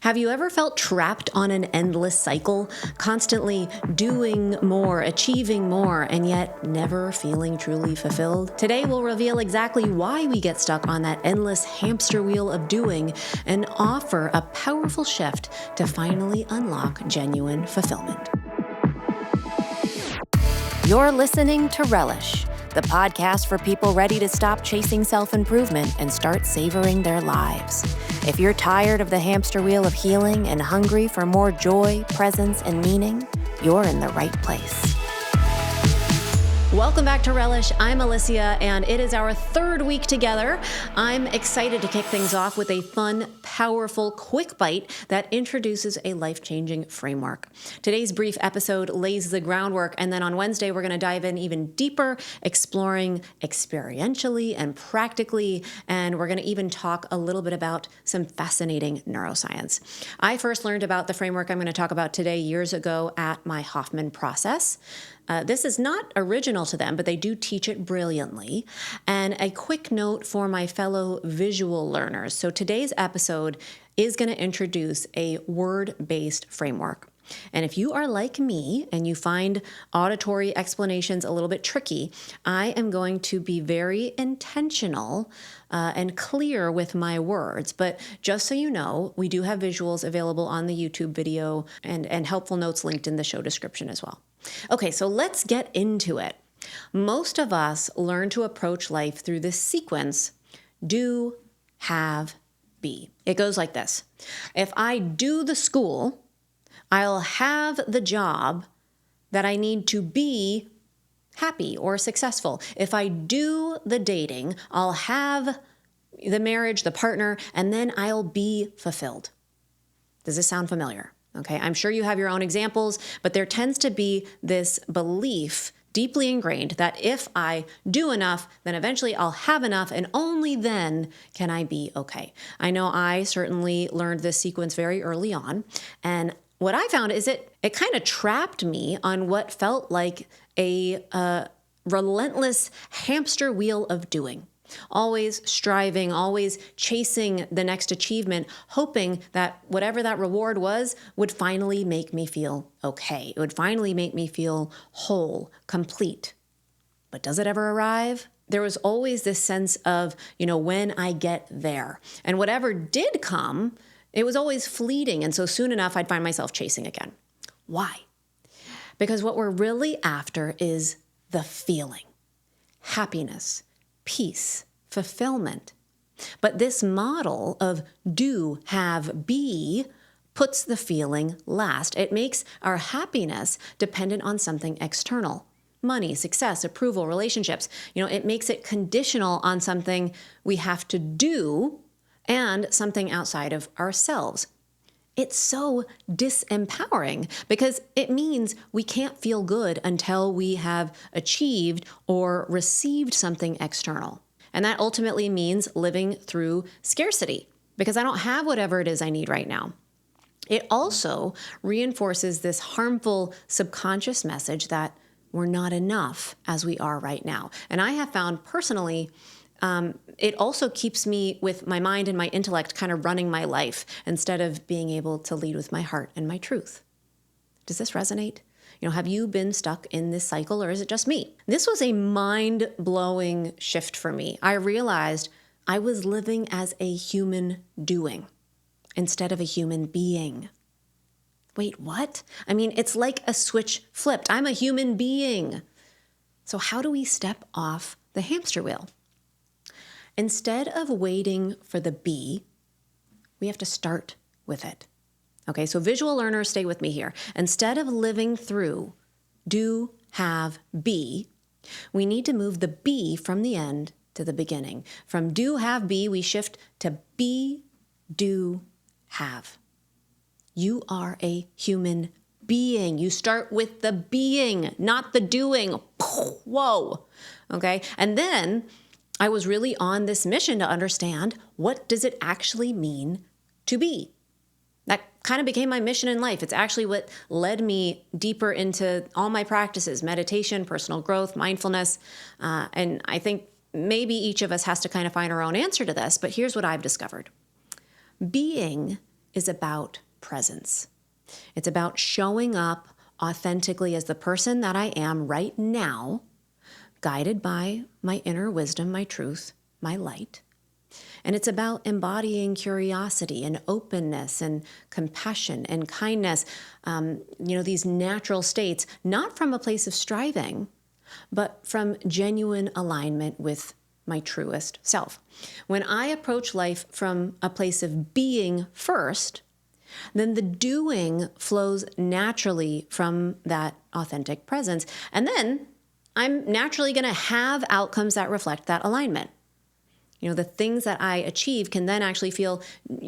Have you ever felt trapped on an endless cycle, constantly doing more, achieving more, and yet never feeling truly fulfilled? Today, we'll reveal exactly why we get stuck on that endless hamster wheel of doing and offer a powerful shift to finally unlock genuine fulfillment. You're listening to Relish, the podcast for people ready to stop chasing self-improvement and start savoring their lives. If you're tired of the hamster wheel of healing and hungry for more joy, presence, and meaning, you're in the right place. Welcome back to Relish. I'm Alyssia, and it is our third week together. I'm excited to kick things off with a fun, powerful, quick bite that introduces a life-changing framework. Today's brief episode lays the groundwork, and then on Wednesday, we're going to dive in even deeper, exploring experientially and practically, and we're going to even talk a little bit about some fascinating neuroscience. I first learned about the framework I'm going to talk about today years ago at my Hoffman process. This is not original to them, but they do teach it brilliantly. And a quick note for my fellow visual learners. So today's episode is going to introduce a word-based framework. And if you are like me and you find auditory explanations a little bit tricky, I am going to be very intentional and clear with my words. But just so you know, we do have visuals available on the YouTube video and helpful notes linked in the show description as well. Okay, so let's get into it. Most of us learn to approach life through this sequence: do, have, be. It goes like this. If I do the school, I'll have the job that I need to be happy or successful. If I do the dating, I'll have the marriage, the partner, and then I'll be fulfilled. Does this sound familiar? Okay, I'm sure you have your own examples, but there tends to be this belief deeply ingrained that if I do enough, then eventually I'll have enough, and only then can I be okay. I know I certainly learned this sequence very early on, and what I found is it kind of trapped me on what felt like a relentless hamster wheel of doing. Always striving, always chasing the next achievement, hoping that whatever that reward was would finally make me feel okay. It would finally make me feel whole, complete. But does it ever arrive? There was always this sense of, when I get there. And whatever did come, it was always fleeting. And so soon enough, I'd find myself chasing again. Why? Because what we're really after is the feeling, happiness, peace, fulfillment. But this model of do, have, be puts the feeling last. It makes our happiness dependent on something external. Money, success, approval, relationships. It makes it conditional on something we have to do and something outside of ourselves. It's so disempowering because it means we can't feel good until we have achieved or received something external. And that ultimately means living through scarcity because I don't have whatever it is I need right now. It also reinforces this harmful subconscious message that we're not enough as we are right now. And I have found personally, it also keeps me with my mind and my intellect kind of running my life instead of being able to lead with my heart and my truth. Does this resonate? Have you been stuck in this cycle, or is it just me? This was a mind-blowing shift for me. I realized I was living as a human doing instead of a human being. Wait, what? It's like a switch flipped. I'm a human being. So how do we step off the hamster wheel? Instead of waiting for the be, we have to start with it. Okay, so visual learners, stay with me here. Instead of living through do, have, be, we need to move the be from the end to the beginning. From do, have, be, we shift to be, do, have. You are a human being. You start with the being, not the doing. Whoa. Okay, and then I was really on this mission to understand, what does it actually mean to be? That kind of became my mission in life. It's actually what led me deeper into all my practices: meditation, personal growth, mindfulness. And I think maybe each of us has to kind of find our own answer to this, but here's what I've discovered. Being is about presence. It's about showing up authentically as the person that I am right now, guided by my inner wisdom, my truth, my light. And it's about embodying curiosity and openness and compassion and kindness, these natural states, not from a place of striving, but from genuine alignment with my truest self. When I approach life from a place of being first, then the doing flows naturally from that authentic presence. And then I'm naturally going to have outcomes that reflect that alignment. The things that I achieve can then actually feel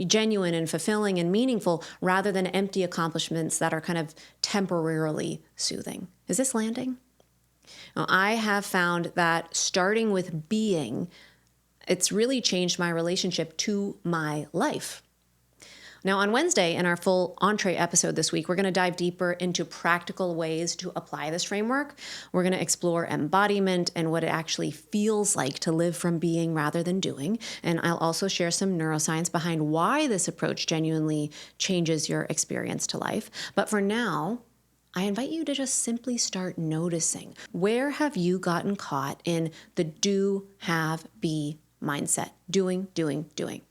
genuine and fulfilling and meaningful rather than empty accomplishments that are kind of temporarily soothing. Is this landing? Now, I have found that starting with being, it's really changed my relationship to my life. Now, on Wednesday, in our full entree episode this week, we're going to dive deeper into practical ways to apply this framework. We're going to explore embodiment and what it actually feels like to live from being rather than doing. And I'll also share some neuroscience behind why this approach genuinely changes your experience to life. But for now, I invite you to just simply start noticing, where have you gotten caught in the do, have, be mindset? Doing, doing, doing.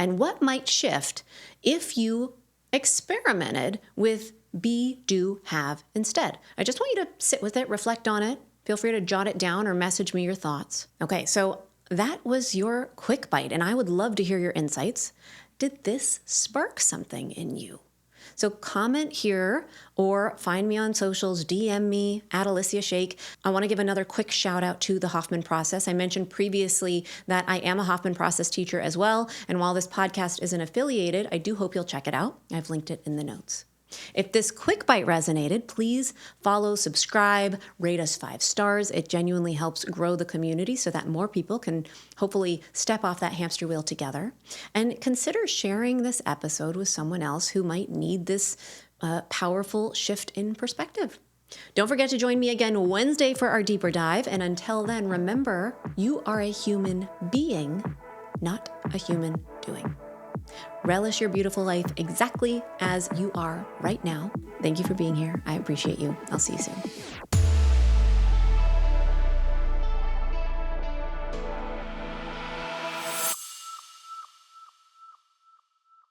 And what might shift if you experimented with be, do, have instead? I just want you to sit with it, reflect on it. Feel free to jot it down or message me your thoughts. Okay, so that was your quick bite, and I would love to hear your insights. Did this spark something in you? So comment here or find me on socials, DM me at Alyssia Sheikh. I want to give another quick shout out to the Hoffman Process. I mentioned previously that I am a Hoffman Process teacher as well. And while this podcast isn't affiliated, I do hope you'll check it out. I've linked it in the notes. If this quick bite resonated, please follow, subscribe, rate us 5 stars. It genuinely helps grow the community so that more people can hopefully step off that hamster wheel together. And consider sharing this episode with someone else who might need this powerful shift in perspective. Don't forget to join me again Wednesday for our deeper dive. And until then, remember, you are a human being, not a human doing. Relish your beautiful life exactly as you are right now. Thank you for being here. I appreciate you. I'll see you soon.